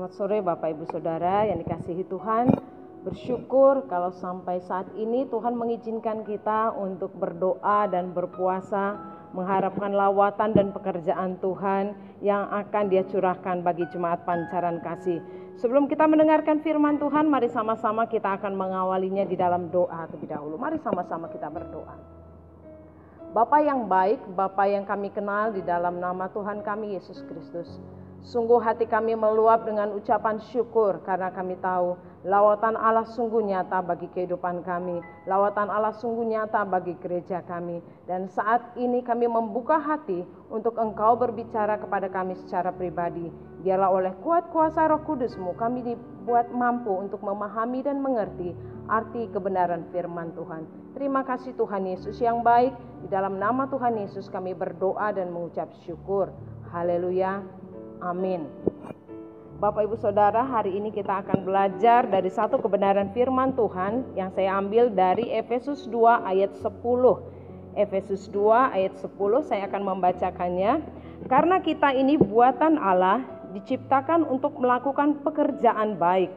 Selamat sore Bapak Ibu Saudara yang dikasihi Tuhan. Bersyukur kalau sampai saat ini Tuhan mengizinkan kita untuk berdoa dan berpuasa, mengharapkan lawatan dan pekerjaan Tuhan yang akan Dia curahkan bagi jemaat Pancaran Kasih. Sebelum kita mendengarkan firman Tuhan, mari sama-sama kita akan mengawalinya di dalam doa terlebih dahulu. Mari sama-sama kita berdoa. Bapa yang baik, Bapa yang kami kenal di dalam nama Tuhan kami Yesus Kristus. Sungguh hati kami meluap dengan ucapan syukur karena kami tahu lawatan Allah sungguh nyata bagi kehidupan kami. Lawatan Allah sungguh nyata bagi gereja kami. Dan saat ini kami membuka hati untuk Engkau berbicara kepada kami secara pribadi. Biarlah oleh kuat kuasa Roh Kudus-Mu kami dibuat mampu untuk memahami dan mengerti arti kebenaran firman Tuhan. Terima kasih Tuhan Yesus yang baik. Di dalam nama Tuhan Yesus kami berdoa dan mengucap syukur. Haleluya. Amin. Bapak Ibu Saudara, hari ini kita akan belajar dari satu kebenaran firman Tuhan yang saya ambil dari Efesus 2 ayat 10. Efesus 2 ayat 10 saya akan membacakannya. Karena kita ini buatan Allah, diciptakan untuk melakukan pekerjaan baik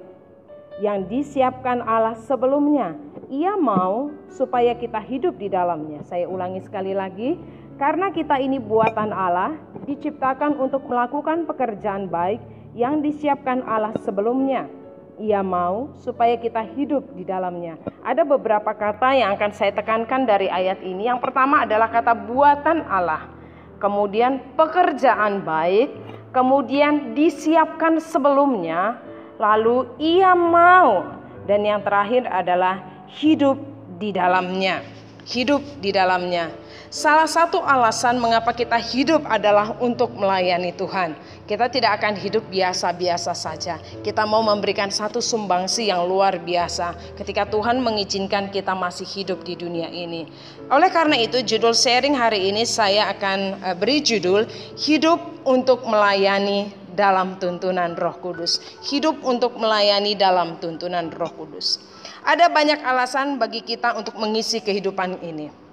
yang disiapkan Allah sebelumnya. Ia mau supaya kita hidup di dalamnya. Saya ulangi sekali lagi. Karena kita ini buatan Allah, diciptakan untuk melakukan pekerjaan baik yang disiapkan Allah sebelumnya. Ia mau supaya kita hidup di dalamnya. Ada beberapa kata yang akan saya tekankan dari ayat ini. Yang pertama adalah kata buatan Allah. Kemudian pekerjaan baik. Kemudian disiapkan sebelumnya. Lalu ia mau. Dan yang terakhir adalah hidup di dalamnya. Hidup di dalamnya. Salah satu alasan mengapa kita hidup adalah untuk melayani Tuhan. Kita tidak akan hidup biasa-biasa saja. Kita mau memberikan satu sumbangsi yang luar biasa ketika Tuhan mengizinkan kita masih hidup di dunia ini. Oleh karena itu judul sharing hari ini saya akan beri judul Hidup untuk Melayani dalam Tuntunan Roh Kudus. Hidup untuk melayani dalam tuntunan Roh Kudus. Ada banyak alasan bagi kita untuk mengisi kehidupan ini.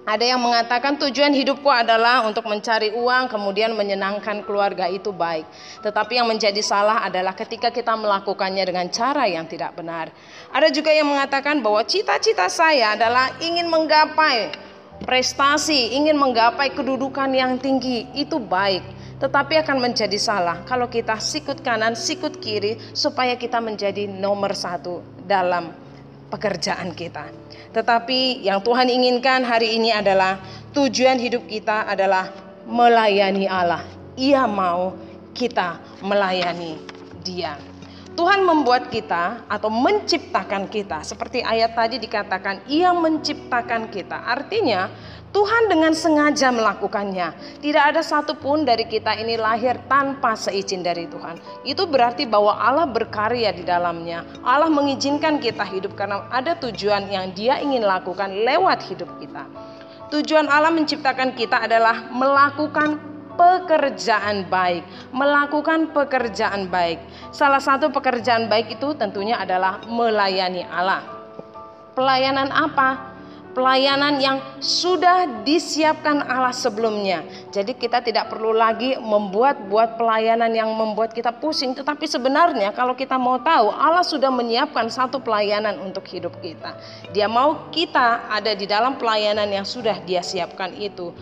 Ada yang mengatakan tujuan hidupku adalah untuk mencari uang, kemudian menyenangkan keluarga, itu baik. Tetapi yang menjadi salah adalah ketika kita melakukannya dengan cara yang tidak benar. Ada juga yang mengatakan bahwa cita-cita saya adalah ingin menggapai prestasi, ingin menggapai kedudukan yang tinggi, itu baik. Tetapi akan menjadi salah kalau kita sikut kanan, sikut kiri, supaya kita menjadi nomor satu dalam pekerjaan kita. Tetapi yang Tuhan inginkan hari ini adalah tujuan hidup kita adalah melayani Allah. Ia mau kita melayani Dia. Tuhan membuat kita atau menciptakan kita. Seperti ayat tadi dikatakan, Ia menciptakan kita. Artinya Tuhan dengan sengaja melakukannya. Tidak ada satupun dari kita ini lahir tanpa seizin dari Tuhan. Itu berarti bahwa Allah berkarya di dalamnya. Allah mengizinkan kita hidup karena ada tujuan yang Dia ingin lakukan lewat hidup kita. Tujuan Allah menciptakan kita adalah melakukan pekerjaan baik. Melakukan pekerjaan baik. Salah satu pekerjaan baik itu tentunya adalah melayani Allah. Pelayanan apa? Pelayanan yang sudah disiapkan Allah sebelumnya. Jadi kita tidak perlu lagi membuat pelayanan yang membuat kita pusing. Tetapi sebenarnya kalau kita mau tahu, Allah sudah menyiapkan satu pelayanan untuk hidup kita. Dia mau kita ada di dalam pelayanan yang sudah Dia siapkan itu.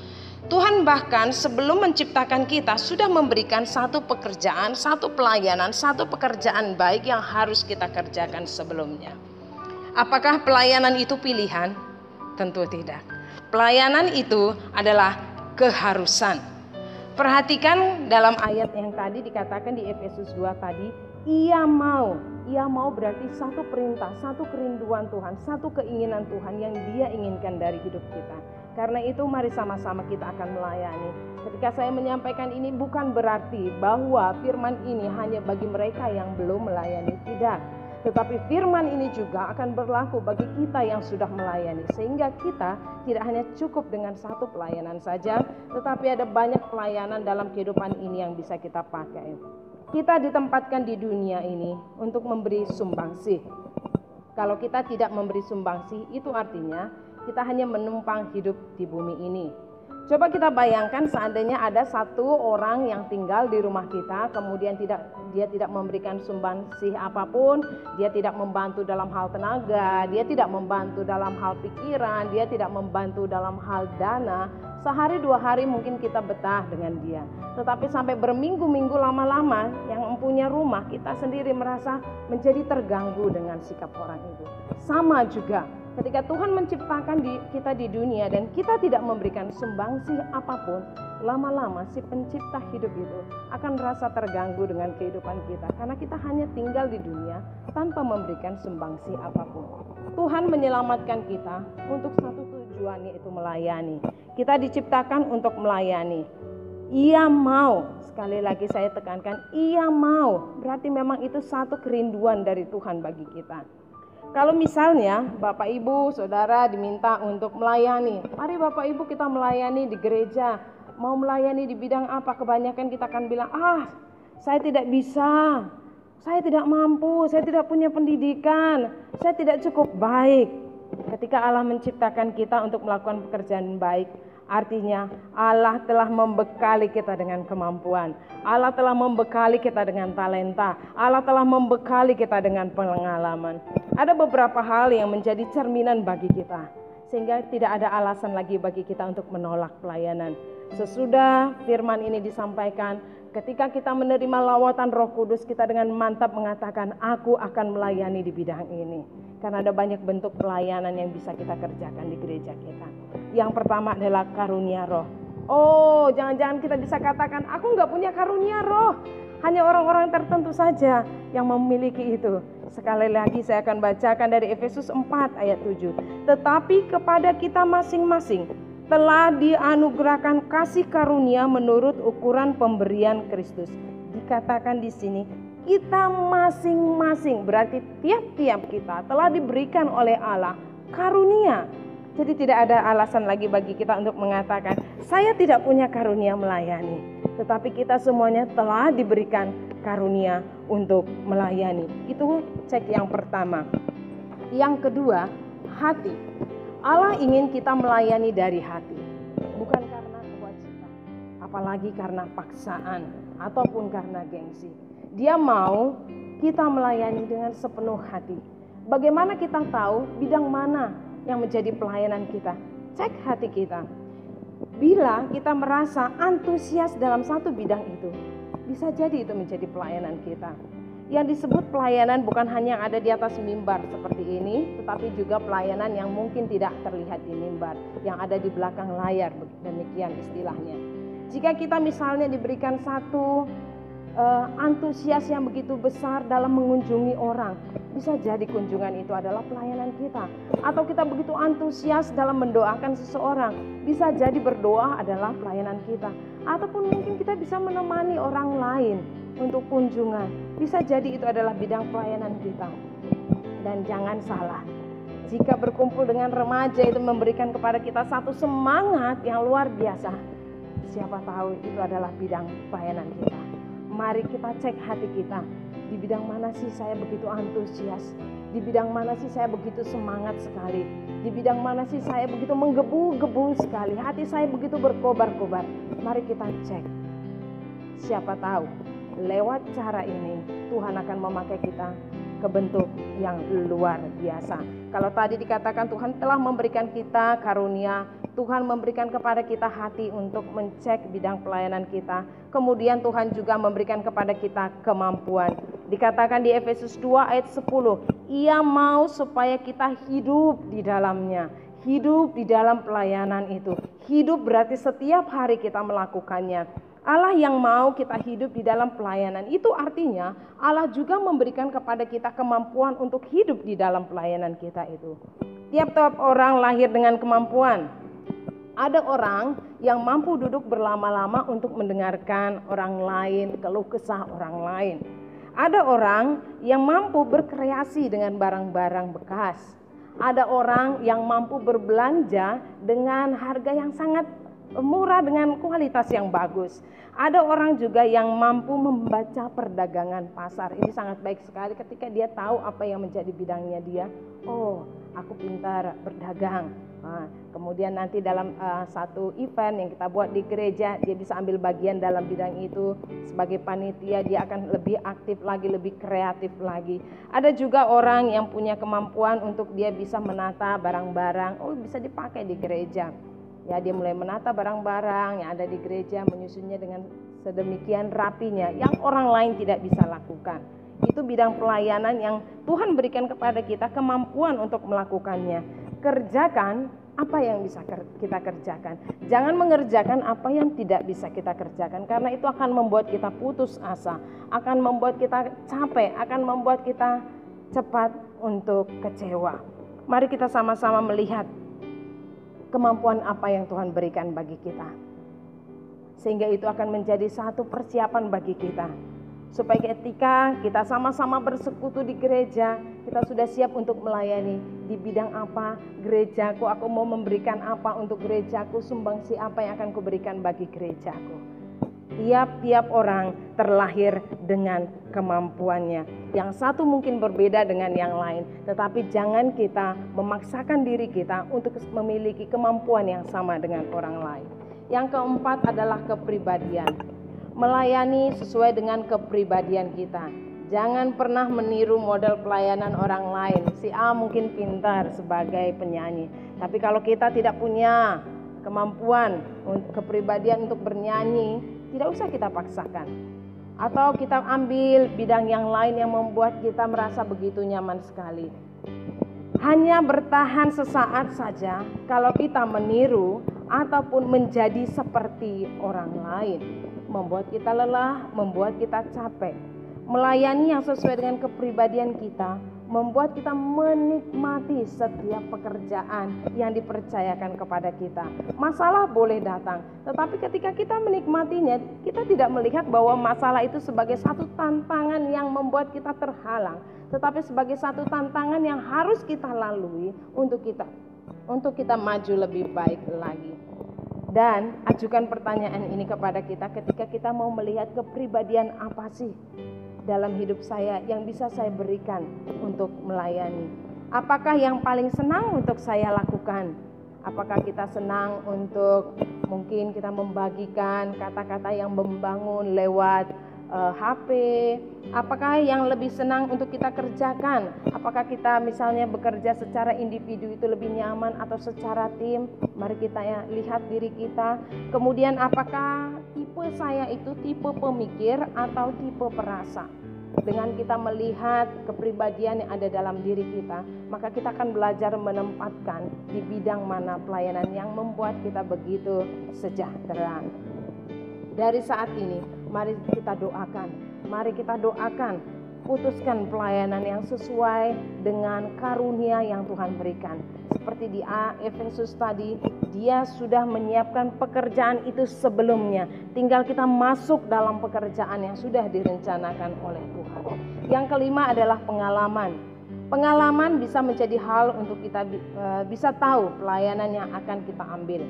Tuhan bahkan sebelum menciptakan kita sudah memberikan satu pekerjaan, satu pelayanan, satu pekerjaan baik yang harus kita kerjakan sebelumnya. Apakah pelayanan itu pilihan? Tentu tidak. Pelayanan itu adalah keharusan. Perhatikan dalam ayat yang tadi dikatakan di Efesus 2 tadi, Ia mau. Ia mau berarti satu perintah, satu kerinduan Tuhan, satu keinginan Tuhan yang Dia inginkan dari hidup kita. Karena itu mari sama-sama kita akan melayani. Ketika saya menyampaikan ini bukan berarti bahwa firman ini hanya bagi mereka yang belum melayani, tidak. Tetapi firman ini juga akan berlaku bagi kita yang sudah melayani. Sehingga kita tidak hanya cukup dengan satu pelayanan saja, tetapi ada banyak pelayanan dalam kehidupan ini yang bisa kita pakai. Kita ditempatkan di dunia ini untuk memberi sumbangsih. Kalau kita tidak memberi sumbangsih, itu artinya kita hanya menumpang hidup di bumi ini. Coba kita bayangkan seandainya ada satu orang yang tinggal di rumah kita, kemudian dia tidak memberikan sumbangsih apapun, dia tidak membantu dalam hal tenaga, dia tidak membantu dalam hal pikiran, dia tidak membantu dalam hal dana. Sehari 2 hari mungkin kita betah dengan dia, tetapi sampai berminggu-minggu lama-lama yang mempunyai rumah, kita sendiri merasa menjadi terganggu dengan sikap orang itu. Sama juga ketika Tuhan menciptakan kita di dunia dan kita tidak memberikan sumbangsih apapun, lama-lama si pencipta hidup itu akan merasa terganggu dengan kehidupan kita, karena kita hanya tinggal di dunia tanpa memberikan sumbangsih apapun. Tuhan menyelamatkan kita untuk satu tujuan, yaitu melayani. Kita diciptakan untuk melayani. Ia mau, sekali lagi saya tekankan, ia mau. Berarti memang itu satu kerinduan dari Tuhan bagi kita. Kalau misalnya Bapak Ibu Saudara diminta untuk melayani, mari Bapak Ibu kita melayani di gereja. Mau melayani di bidang apa? Kebanyakan kita akan bilang, saya tidak bisa, saya tidak mampu, saya tidak punya pendidikan, saya tidak cukup baik. Ketika Allah menciptakan kita untuk melakukan pekerjaan baik, artinya Allah telah membekali kita dengan kemampuan, Allah telah membekali kita dengan talenta, Allah telah membekali kita dengan pengalaman. Ada beberapa hal yang menjadi cerminan bagi kita, sehingga tidak ada alasan lagi bagi kita untuk menolak pelayanan. Sesudah firman ini disampaikan, ketika kita menerima lawatan Roh Kudus, kita dengan mantap mengatakan, aku akan melayani di bidang ini. Karena ada banyak bentuk pelayanan yang bisa kita kerjakan di gereja kita. Yang pertama adalah karunia roh. Oh, jangan-jangan kita bisa katakan, aku nggak punya karunia roh. Hanya orang-orang tertentu saja yang memiliki itu. Sekali lagi saya akan bacakan dari Efesus 4 ayat 7. Tetapi kepada kita masing-masing telah dianugerahkan kasih karunia menurut ukuran pemberian Kristus. Dikatakan di sini, kita masing-masing, berarti tiap-tiap kita telah diberikan oleh Allah karunia. Jadi tidak ada alasan lagi bagi kita untuk mengatakan, saya tidak punya karunia melayani. Tetapi kita semuanya telah diberikan karunia untuk melayani. Itu cek yang pertama. Yang kedua, hati. Allah ingin kita melayani dari hati, bukan karena kewajiban, apalagi karena paksaan ataupun karena gengsi. Dia mau kita melayani dengan sepenuh hati. Bagaimana kita tahu bidang mana yang menjadi pelayanan kita? Cek hati kita. Bila kita merasa antusias dalam satu bidang itu, bisa jadi itu menjadi pelayanan kita. Yang disebut pelayanan bukan hanya yang ada di atas mimbar seperti ini, tetapi juga pelayanan yang mungkin tidak terlihat di mimbar, yang ada di belakang layar, demikian istilahnya. Jika kita misalnya diberikan satu antusias yang begitu besar dalam mengunjungi orang, bisa jadi kunjungan itu adalah pelayanan kita. Atau kita begitu antusias dalam mendoakan seseorang, bisa jadi berdoa adalah pelayanan kita. Ataupun mungkin kita bisa menemani orang lain untuk kunjungan, bisa jadi itu adalah bidang pelayanan kita. Dan jangan salah, jika berkumpul dengan remaja itu memberikan kepada kita satu semangat yang luar biasa, siapa tahu itu adalah bidang pelayanan kita. Mari kita cek hati kita, di bidang mana sih saya begitu antusias, di bidang mana sih saya begitu semangat sekali, di bidang mana sih saya begitu menggebu-gebu sekali, hati saya begitu berkobar-kobar. Mari kita cek. Siapa tahu lewat cara ini Tuhan akan memakai kita ke bentuk yang luar biasa. Kalau tadi dikatakan Tuhan telah memberikan kita karunia, Tuhan memberikan kepada kita hati untuk mencek bidang pelayanan kita. Kemudian Tuhan juga memberikan kepada kita kemampuan. Dikatakan di Efesus 2 ayat 10, Ia mau supaya kita hidup di dalamnya. Hidup di dalam pelayanan itu. Hidup berarti setiap hari kita melakukannya. Allah yang mau kita hidup di dalam pelayanan, itu artinya Allah juga memberikan kepada kita kemampuan untuk hidup di dalam pelayanan kita itu. Tiap-tiap orang lahir dengan kemampuan. Ada orang yang mampu duduk berlama-lama untuk mendengarkan orang lain, keluh kesah orang lain. Ada orang yang mampu berkreasi dengan barang-barang bekas. Ada orang yang mampu berbelanja dengan harga yang sangat murah dengan kualitas yang bagus. Ada orang juga yang mampu membaca perdagangan pasar. Ini sangat baik sekali ketika dia tahu apa yang menjadi bidangnya dia. Oh, aku pintar berdagang. Kemudian nanti dalam satu event yang kita buat di gereja, dia bisa ambil bagian dalam bidang itu. Sebagai panitia dia akan lebih aktif lagi, lebih kreatif lagi. Ada juga orang yang punya kemampuan untuk dia bisa menata barang-barang, bisa dipakai di gereja. Ya, dia mulai menata barang-barang yang ada di gereja, menyusunnya dengan sedemikian rapinya yang orang lain tidak bisa lakukan. Itu bidang pelayanan yang Tuhan berikan kepada kita kemampuan untuk melakukannya. Kerjakan apa yang bisa kita kerjakan. Jangan mengerjakan apa yang tidak bisa kita kerjakan, karena itu akan membuat kita putus asa, akan membuat kita capek, akan membuat kita cepat untuk kecewa. Mari kita sama-sama melihat kemampuan apa yang Tuhan berikan bagi kita, sehingga itu akan menjadi satu persiapan bagi kita, supaya ketika kita sama-sama bersekutu di gereja, kita sudah siap untuk melayani. Di bidang apa gerejaku, aku mau memberikan apa untuk gerejaku, sumbangsi apa yang akan kuberikan bagi gerejaku. Tiap-tiap orang terlahir dengan kemampuannya. Yang satu mungkin berbeda dengan yang lain, tetapi jangan kita memaksakan diri kita untuk memiliki kemampuan yang sama dengan orang lain. Yang keempat adalah kepribadian. Melayani sesuai dengan kepribadian kita. Jangan pernah meniru model pelayanan orang lain. Si A mungkin pintar sebagai penyanyi, tapi kalau kita tidak punya kemampuan, kepribadian untuk bernyanyi, tidak usah kita paksakan. Atau kita ambil bidang yang lain yang membuat kita merasa begitu nyaman sekali. Hanya bertahan sesaat saja kalau kita meniru ataupun menjadi seperti orang lain. Membuat kita lelah, membuat kita capek. Melayani yang sesuai dengan kepribadian kita membuat kita menikmati setiap pekerjaan yang dipercayakan kepada kita. Masalah boleh datang, tetapi ketika kita menikmatinya, kita tidak melihat bahwa masalah itu sebagai satu tantangan yang membuat kita terhalang, tetapi sebagai satu tantangan yang harus kita lalui untuk kita maju lebih baik lagi. Dan ajukan pertanyaan ini kepada kita ketika kita mau melihat kepribadian apa sih dalam hidup saya yang bisa saya berikan untuk melayani. Apakah yang paling senang untuk saya lakukan? Apakah kita senang untuk mungkin kita membagikan kata-kata yang membangun lewat HP? Apakah yang lebih senang untuk kita kerjakan? Apakah kita misalnya bekerja secara individu itu lebih nyaman atau secara tim? Mari kita lihat diri kita. Kemudian apakah tipe saya itu tipe pemikir atau tipe perasa? Dengan kita melihat kepribadian yang ada dalam diri kita, maka kita akan belajar menempatkan di bidang mana pelayanan yang membuat kita begitu sejahtera. Dari saat ini, mari kita doakan. Mari kita doakan, putuskan pelayanan yang sesuai dengan karunia yang Tuhan berikan. Seperti di Efesus tadi, dia sudah menyiapkan pekerjaan itu sebelumnya. Tinggal kita masuk dalam pekerjaan yang sudah direncanakan oleh Tuhan. Yang kelima adalah pengalaman. Pengalaman bisa menjadi hal untuk kita bisa tahu pelayanan yang akan kita ambil.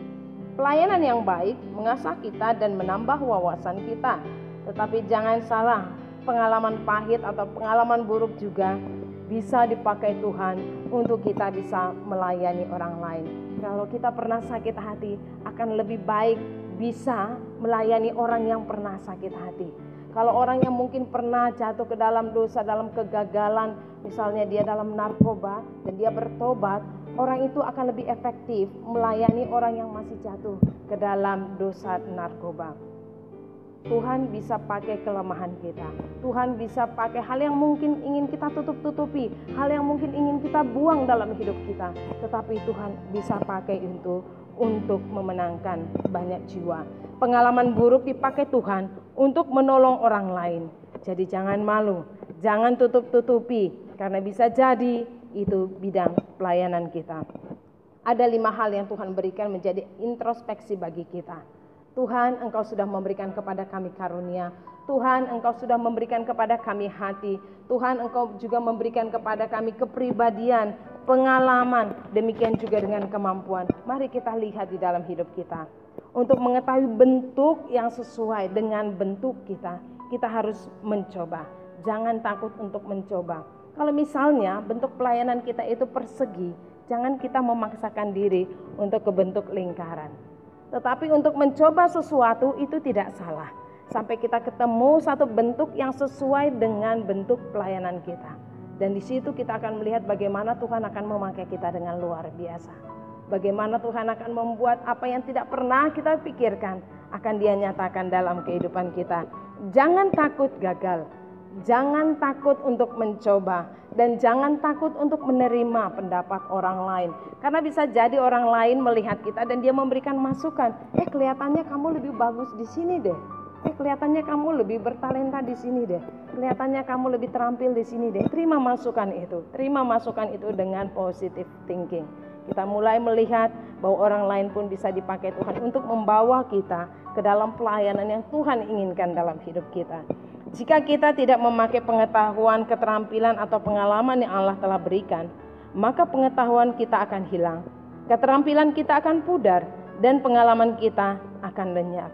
Pelayanan yang baik mengasah kita dan menambah wawasan kita. Tetapi jangan salah, pengalaman pahit atau pengalaman buruk juga bisa dipakai Tuhan untuk kita bisa melayani orang lain. Kalau kita pernah sakit hati, akan lebih baik bisa melayani orang yang pernah sakit hati. Kalau orang yang mungkin pernah jatuh ke dalam dosa, dalam kegagalan, misalnya dia dalam narkoba dan dia bertobat, orang itu akan lebih efektif melayani orang yang masih jatuh ke dalam dosa narkoba. Tuhan bisa pakai kelemahan kita. Tuhan bisa pakai hal yang mungkin ingin kita tutup-tutupi, hal yang mungkin ingin kita buang dalam hidup kita, tetapi Tuhan bisa pakai untuk memenangkan banyak jiwa. Pengalaman buruk dipakai Tuhan untuk menolong orang lain. Jadi jangan malu, jangan tutup-tutupi, karena bisa jadi itu bidang pelayanan kita. Ada 5 hal yang Tuhan berikan menjadi introspeksi bagi kita. Tuhan, Engkau sudah memberikan kepada kami karunia. Tuhan, Engkau sudah memberikan kepada kami hati. Tuhan, Engkau juga memberikan kepada kami kepribadian, pengalaman, demikian juga dengan kemampuan. Mari kita lihat di dalam hidup kita. Untuk mengetahui bentuk yang sesuai dengan bentuk kita, kita harus mencoba. Jangan takut untuk mencoba. Kalau misalnya bentuk pelayanan kita itu persegi, Jangan kita memaksakan diri untuk ke bentuk lingkaran. Tetapi untuk mencoba sesuatu itu tidak salah. Sampai kita ketemu satu bentuk yang sesuai dengan bentuk pelayanan kita. Dan di situ kita akan melihat bagaimana Tuhan akan memakai kita dengan luar biasa. Bagaimana Tuhan akan membuat apa yang tidak pernah kita pikirkan akan Dia nyatakan dalam kehidupan kita. Jangan takut gagal. Jangan takut untuk mencoba. Dan jangan takut untuk menerima pendapat orang lain. Karena bisa jadi orang lain melihat kita dan dia memberikan masukan. Kelihatannya kamu lebih bagus di sini deh. Kelihatannya kamu lebih bertalenta di sini deh. Kelihatannya kamu lebih terampil di sini deh. Terima masukan itu. Terima masukan itu dengan positive thinking. Kita mulai melihat bahwa orang lain pun bisa dipakai Tuhan untuk membawa kita ke dalam pelayanan yang Tuhan inginkan dalam hidup kita. Jika kita tidak memakai pengetahuan, keterampilan atau pengalaman yang Allah telah berikan, maka pengetahuan kita akan hilang, keterampilan kita akan pudar, dan pengalaman kita akan lenyap.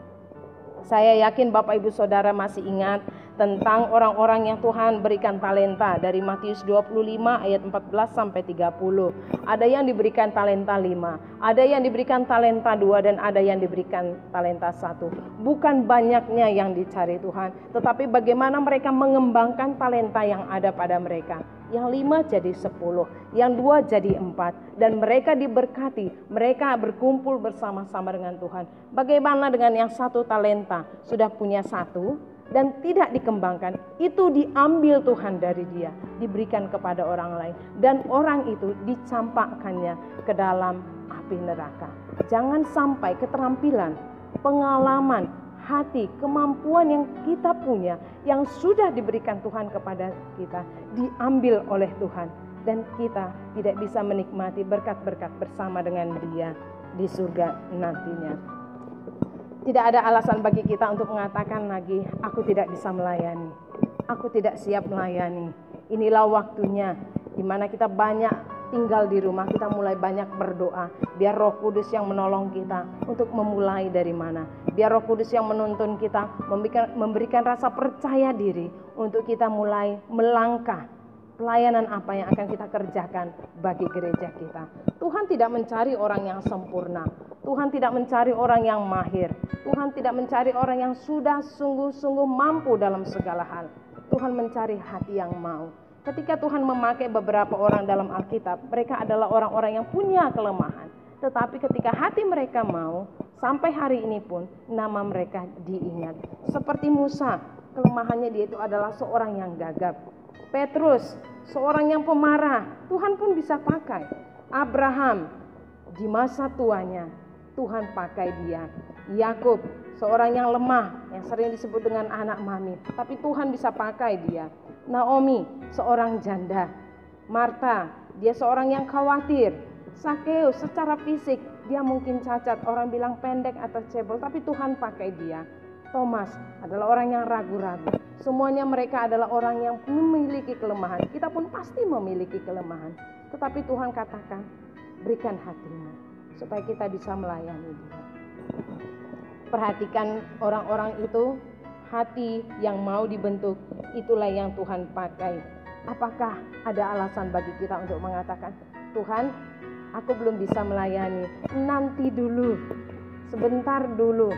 Saya yakin Bapak Ibu Saudara masih ingat tentang orang-orang yang Tuhan berikan talenta dari Matius 25 ayat 14 sampai 30. Ada yang diberikan talenta 5, ada yang diberikan talenta 2, dan ada yang diberikan talenta 1. Bukan banyaknya yang dicari Tuhan, tetapi bagaimana mereka mengembangkan talenta yang ada pada mereka. Yang 5 jadi 10, yang 2 jadi 4, dan mereka diberkati, mereka berkumpul bersama-sama dengan Tuhan. Bagaimana dengan yang 1 talenta sudah punya 1 dan tidak dikembangkan, itu diambil Tuhan dari dia, diberikan kepada orang lain, dan orang itu dicampakkannya ke dalam api neraka. Jangan sampai keterampilan, pengalaman, hati, kemampuan yang kita punya, yang sudah diberikan Tuhan kepada kita, diambil oleh Tuhan, dan kita tidak bisa menikmati berkat-berkat bersama dengan Dia di surga nantinya. Tidak ada alasan bagi kita untuk mengatakan lagi, aku tidak bisa melayani, aku tidak siap melayani. Inilah waktunya di mana kita banyak tinggal di rumah, kita mulai banyak berdoa. Biar Roh Kudus yang menolong kita untuk memulai dari mana. Biar Roh Kudus yang menuntun kita, memberikan rasa percaya diri untuk kita mulai melangkah. Pelayanan apa yang akan kita kerjakan bagi gereja kita. Tuhan tidak mencari orang yang sempurna. Tuhan tidak mencari orang yang mahir. Tuhan tidak mencari orang yang sudah sungguh-sungguh mampu dalam segala hal. Tuhan mencari hati yang mau. Ketika Tuhan memakai beberapa orang dalam Alkitab, mereka adalah orang-orang yang punya kelemahan. Tetapi ketika hati mereka mau, sampai hari ini pun nama mereka diingat. Seperti Musa, kelemahannya dia itu adalah seorang yang gagap. Petrus, seorang yang pemarah, Tuhan pun bisa pakai. Abraham, di masa tuanya, Tuhan pakai dia. Yakub, seorang yang lemah, yang sering disebut dengan anak mami, tapi Tuhan bisa pakai dia. Naomi, seorang janda. Marta, dia seorang yang khawatir. Sakeus, secara fisik, dia mungkin cacat, orang bilang pendek atau cebol, tapi Tuhan pakai dia. Thomas adalah orang yang ragu-ragu. Semuanya mereka adalah orang yang memiliki kelemahan. Kita pun pasti memiliki kelemahan. Tetapi Tuhan katakan, berikan hatimu supaya kita bisa melayani Dia. Perhatikan orang-orang itu, hati yang mau dibentuk, itulah yang Tuhan pakai. Apakah ada alasan bagi kita untuk mengatakan, Tuhan, aku belum bisa melayani, nanti dulu, sebentar dulu,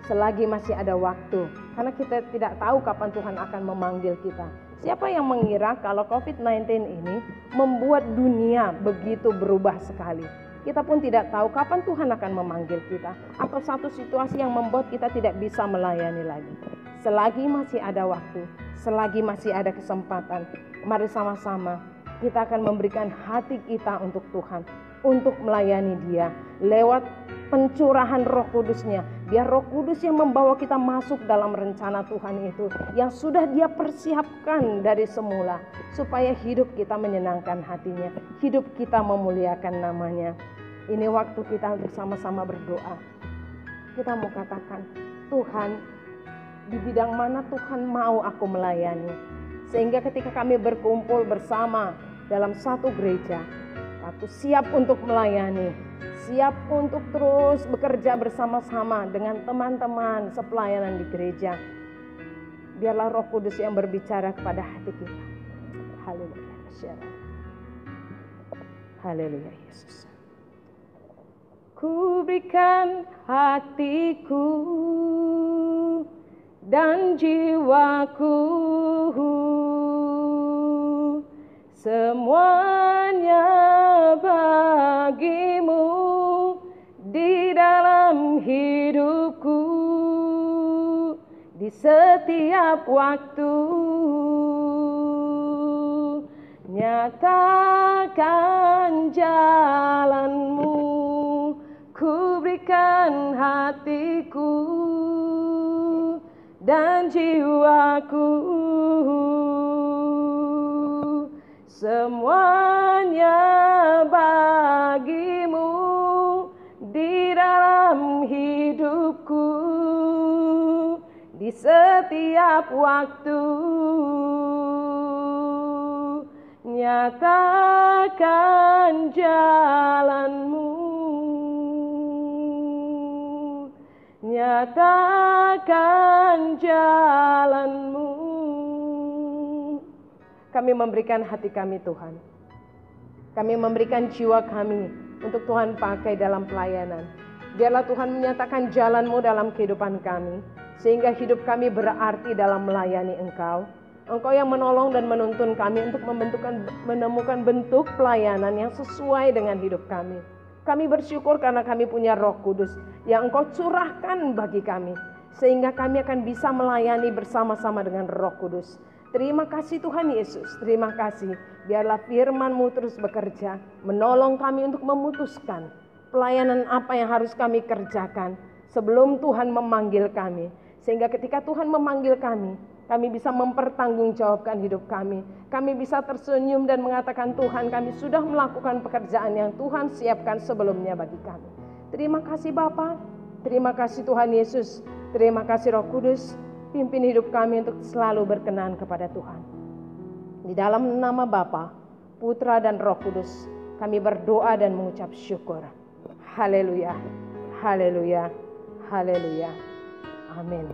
selagi masih ada waktu. Karena kita tidak tahu kapan Tuhan akan memanggil kita. Siapa yang mengira kalau COVID-19 ini membuat dunia begitu berubah sekali? Kita pun tidak tahu kapan Tuhan akan memanggil kita, atau satu situasi yang membuat kita tidak bisa melayani lagi. Selagi masih ada waktu, selagi masih ada kesempatan, mari sama-sama kita akan memberikan hati kita untuk Tuhan, untuk melayani Dia lewat pencurahan Roh Kudus-Nya. Biar Roh Kudus yang membawa kita masuk dalam rencana Tuhan itu, yang sudah Dia persiapkan dari semula, supaya hidup kita menyenangkan hatinya, hidup kita memuliakan namanya. Ini waktu kita untuk sama-sama berdoa. Kita mau katakan, Tuhan, di bidang mana Tuhan mau aku melayani, sehingga ketika kami berkumpul bersama dalam satu gereja, aku siap untuk melayani, siap untuk terus bekerja bersama-sama dengan teman-teman sepelayanan di gereja. Biarlah Roh Kudus yang berbicara kepada hati kita. Haleluya. Haleluya Yesus. Ku berikan hatiku dan jiwaku, semuanya bagimu di dalam hidupku, di setiap waktu. Nyatakan jalanmu, ku berikan hatiku dan jiwaku, semuanya bagimu di dalam hidupku, di setiap waktu. Nyatakan jalanmu, nyatakan jalanmu. Kami memberikan hati kami Tuhan. Kami memberikan jiwa kami untuk Tuhan pakai dalam pelayanan. Biarlah Tuhan menyatakan jalan-Mu dalam kehidupan kami, sehingga hidup kami berarti dalam melayani Engkau. Engkau yang menolong dan menuntun kami untuk menemukan bentuk pelayanan yang sesuai dengan hidup kami. Kami bersyukur karena kami punya Roh Kudus yang Engkau curahkan bagi kami, sehingga kami akan bisa melayani bersama-sama dengan Roh Kudus. Terima kasih Tuhan Yesus, terima kasih. Biarlah firman-Mu terus bekerja, menolong kami untuk memutuskan pelayanan apa yang harus kami kerjakan sebelum Tuhan memanggil kami. Sehingga ketika Tuhan memanggil kami bisa mempertanggungjawabkan hidup kami. Kami bisa tersenyum dan mengatakan, Tuhan, kami sudah melakukan pekerjaan yang Tuhan siapkan sebelumnya bagi kami. Terima kasih Bapa, terima kasih Tuhan Yesus, terima kasih Roh Kudus. Pimpin hidup kami untuk selalu berkenan kepada Tuhan. Di dalam nama Bapa, Putra dan Roh Kudus, kami berdoa dan mengucap syukur. Haleluya, haleluya, haleluya. Amin.